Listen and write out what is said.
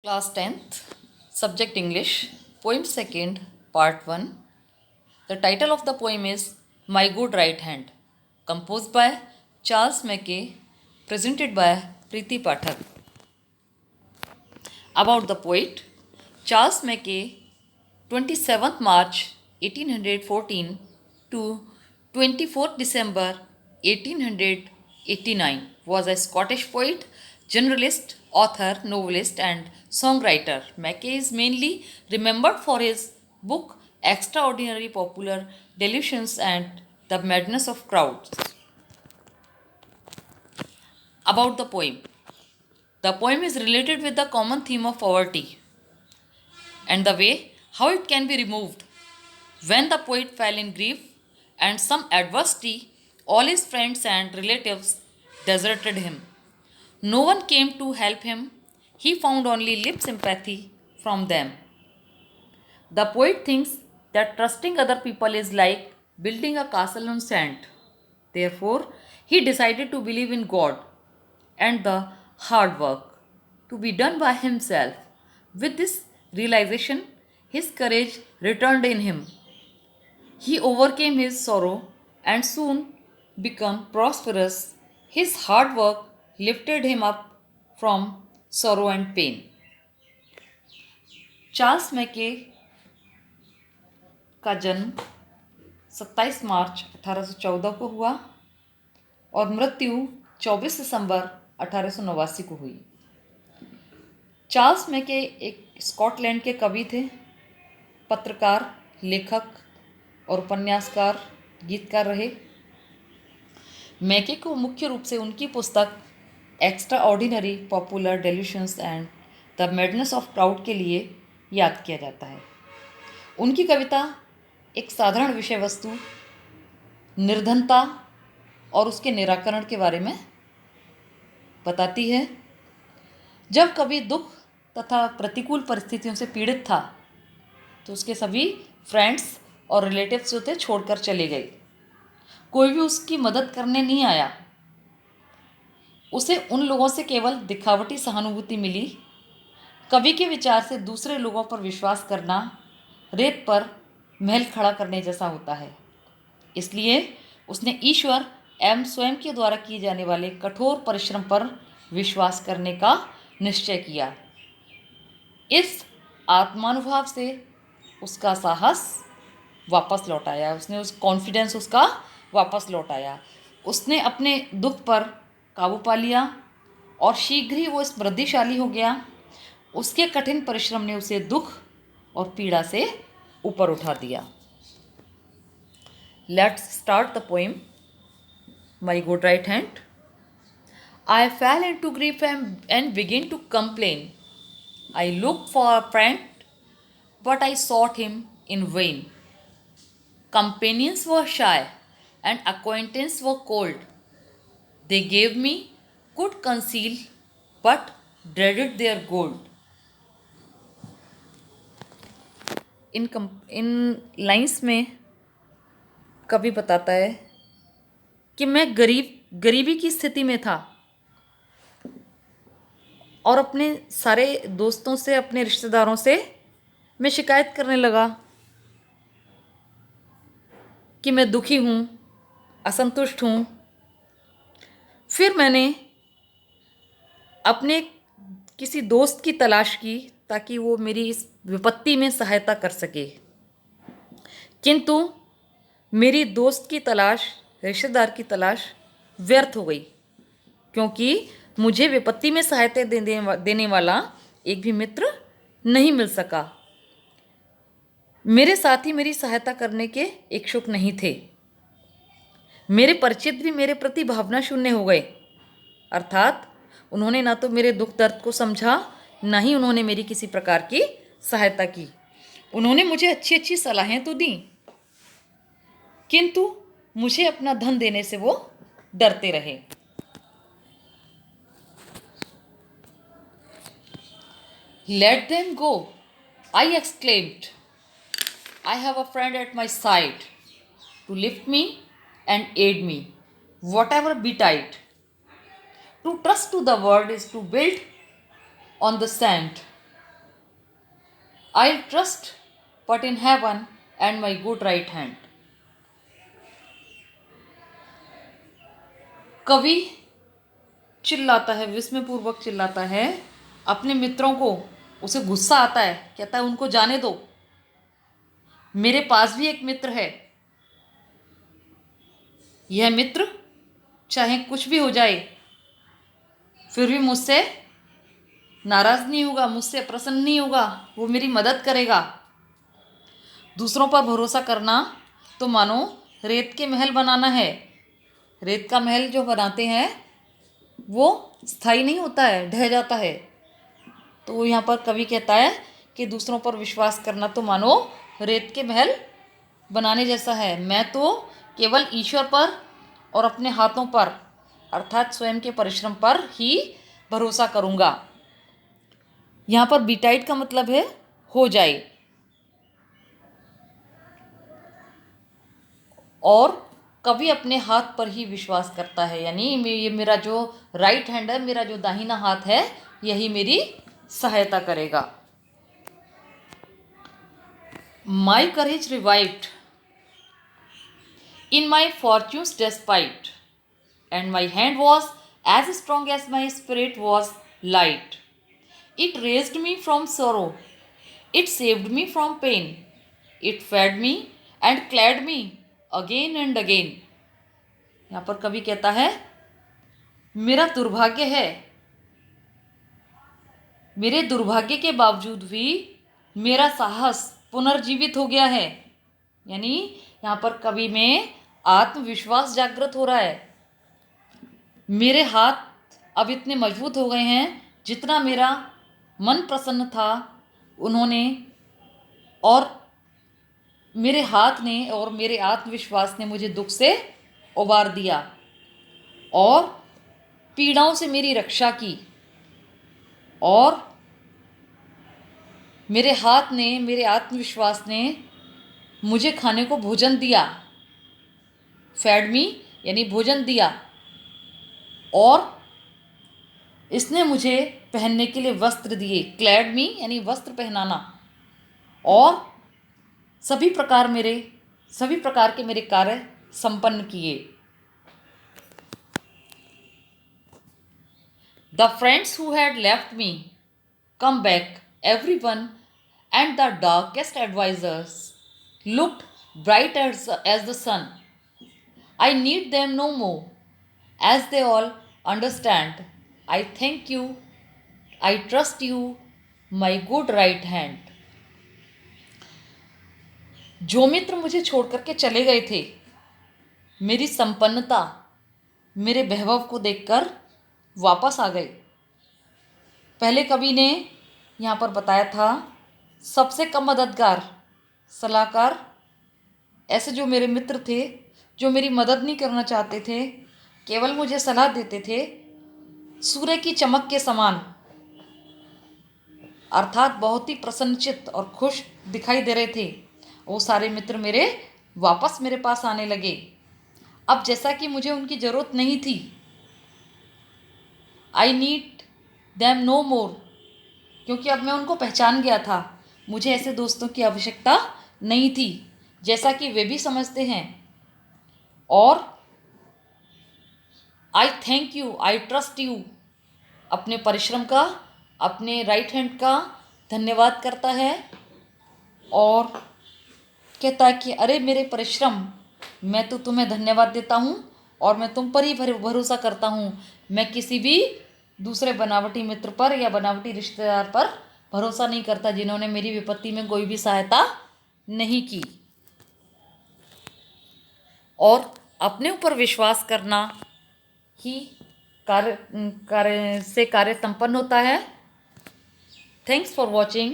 Class 10th, Subject English, Poem 2nd, Part 1. The title of the poem is My Good Right Hand, composed by Charles Mackay, presented by Preeti Pathak. About the poet, Charles Mackay, 27th March 1814 to 24th December 1889, was a Scottish poet, generalist, author, novelist, and songwriter. Mackay is mainly remembered for his book Extraordinary Popular Delusions and The Madness of Crowds. About the poem. The poem is related with the common theme of poverty and the way how it can be removed. When the poet fell in grief and some adversity, all his friends and relatives deserted him. No one came to help him. He found only lip sympathy from them. The poet thinks that trusting other people is like building a castle on sand. Therefore, he decided to believe in God and the hard work to be done by himself. With this realization, his courage returned in him. He overcame his sorrow and soon became prosperous. His hard work lifted him up from sorrow and pain. Charles Mackay का जन्म 27 मार्च 1814 को हुआ और मृत्यु 24 दिसंबर 1889 को हुई। Charles Mackay एक Scotland के कवि थे, पत्रकार, लेखक और उपन्यासकार, गीतकार रहे। मैके को मुख्य रूप से उनकी पुस्तक extraordinary popular delusions and the madness of crowd के लिए याद किया जाता है। उनकी कविता एक साधारण विषय वस्तु, निर्धनता और उसके निराकरण के बारे में बताती है। जब कवि दुख तथा प्रतिकूल परिस्थितियों से पीड़ित था तो उसके सभी फ्रेंड्स और रिलेटिव्स जो थे छोड़कर चले गए। कोई भी उसकी मदद करने नहीं आया। उसे उन लोगों से केवल दिखावटी सहानुभूति मिली। कवि के विचार से दूसरे लोगों पर विश्वास करना रेत पर महल खड़ा करने जैसा होता है। इसलिए उसने ईश्वर एवं स्वयं के द्वारा किए जाने वाले कठोर परिश्रम पर विश्वास करने का निश्चय किया। इस आत्मानुभाव से उसका साहस वापस लौट आया। उसने उस कॉन्फिडेंस उसका वापस लौट आया। उसने अपने दुख पर काबू पा लिया और शीघ्र ही वो समृद्धिशाली हो गया। उसके कठिन परिश्रम ने उसे दुख और पीड़ा से ऊपर उठा दिया। Let's start the poem my good right hand. I fell into grief and began to complain. I looked for a friend, but I sought him in vain. Companions were shy and acquaintances were cold. They gave me good counsel, but dreaded their gold. In lines में कवि बताता है कि मैं गरीबी की स्थिति में था और अपने सारे दोस्तों से, अपने रिश्तेदारों से मैं शिकायत करने लगा कि मैं दुखी हूँ, असंतुष्ट हूँ। फिर मैंने अपने किसी दोस्त की तलाश की ताकि वो मेरी इस विपत्ति में सहायता कर सके, किंतु मेरी दोस्त की तलाश, रिश्तेदार की तलाश व्यर्थ हो गई, क्योंकि मुझे विपत्ति में सहायता देने वाला एक भी मित्र नहीं मिल सका। मेरे साथी मेरी सहायता करने के इच्छुक नहीं थे। मेरे परिचित भी मेरे प्रति भावना शून्य हो गए, अर्थात उन्होंने ना तो मेरे दुख दर्द को समझा, ना ही उन्होंने मेरी किसी प्रकार की सहायता की। उन्होंने मुझे अच्छी अच्छी सलाहें तो दी, किंतु मुझे अपना धन देने से वो डरते रहे। Let them go, I exclaimed. I have a friend at my side to lift me and aid me, whatever betide. To trust to the word is to build on the sand. I'll trust but in heaven and my good right hand. कवि चिल्लाता है, विस्मयपूर्वक चिल्लाता है अपने मित्रों को। उसे गुस्सा आता है, कहता है उनको जाने दो, मेरे पास भी एक मित्र है। यह मित्र चाहे कुछ भी हो जाए फिर भी मुझसे नाराज नहीं होगा, मुझसे प्रसन्न नहीं होगा, वो मेरी मदद करेगा। दूसरों पर भरोसा करना तो मानो रेत के महल बनाना है। रेत का महल जो बनाते हैं वो स्थायी नहीं होता है, ढह जाता है। तो यहाँ पर कवि कहता है कि दूसरों पर विश्वास करना तो मानो रेत के महल बनाने जैसा है। मैं तो केवल ईश्वर पर और अपने हाथों पर अर्थात स्वयं के परिश्रम पर ही भरोसा करूँगा। यहाँ पर बीटाइट का मतलब है हो जाए, और कवि अपने हाथ पर ही विश्वास करता है, यानी ये मेरा जो राइट हैंड है, मेरा जो दाहिना हाथ है, यही मेरी सहायता करेगा। My courage revived in my fortunes despite and my hand was as strong as my spirit was light. It raised me from sorrow, it saved me from pain, it fed me and clad me again and again. यहाँ पर कवि कहता है मेरा दुर्भाग्य है, मेरे दुर्भाग्य के बावजूद भी मेरा साहस पुनर्जीवित हो गया है। यानी यहाँ पर कवि में आत्मविश्वास जागृत हो रहा है। मेरे हाथ अब इतने मजबूत हो गए हैं, जितना मेरा मन प्रसन्न था उन्होंने, और मेरे हाथ ने और मेरे आत्मविश्वास ने मुझे दुख से उबार दिया और पीड़ाओं से मेरी रक्षा की, और मेरे हाथ ने, मेरे आत्मविश्वास ने मुझे खाने को भोजन दिया। फैड मी यानी भोजन दिया, और इसने मुझे पहनने के लिए वस्त्र दिए। क्लैड मी यानी वस्त्र पहनाना, और सभी प्रकार के मेरे कार्य संपन्न किए। The friends who had left me come back everyone and the darkest advisers looked bright as the sun. I need them no more as they all understand. I thank you, I trust you, my good right hand. जो मित्र मुझे छोड़ करके चले गए थे, मेरी संपन्नता, मेरे वैभव को देखकर वापस आ गए। पहले कवि ने यहाँ पर बताया था सबसे कम मददगार, सलाहकार ऐसे जो मेरे मित्र थे, जो मेरी मदद नहीं करना चाहते थे, केवल मुझे सलाह देते थे, सूर्य की चमक के समान, अर्थात बहुत ही प्रसन्नचित्त और खुश दिखाई दे रहे थे। वो सारे मित्र मेरे वापस मेरे पास आने लगे, अब जैसा कि मुझे उनकी ज़रूरत नहीं थी। आई नीड देम नो मोर, क्योंकि अब मैं उनको पहचान गया था। मुझे ऐसे दोस्तों की आवश्यकता नहीं थी, जैसा कि वे भी समझते हैं। और आई thank you, I trust you, अपने परिश्रम का, अपने राइट हैंड का धन्यवाद करता है, और कहता है कि अरे मेरे परिश्रम, मैं तो तुम्हें धन्यवाद देता हूँ और मैं तुम पर ही भरोसा करता हूँ। मैं किसी भी दूसरे बनावटी मित्र पर या बनावटी रिश्तेदार पर भरोसा नहीं करता, जिन्होंने मेरी विपत्ति में कोई भी सहायता नहीं की। और अपने ऊपर विश्वास करना ही कार्य से कार्य संपन्न होता है। Thanks for watching.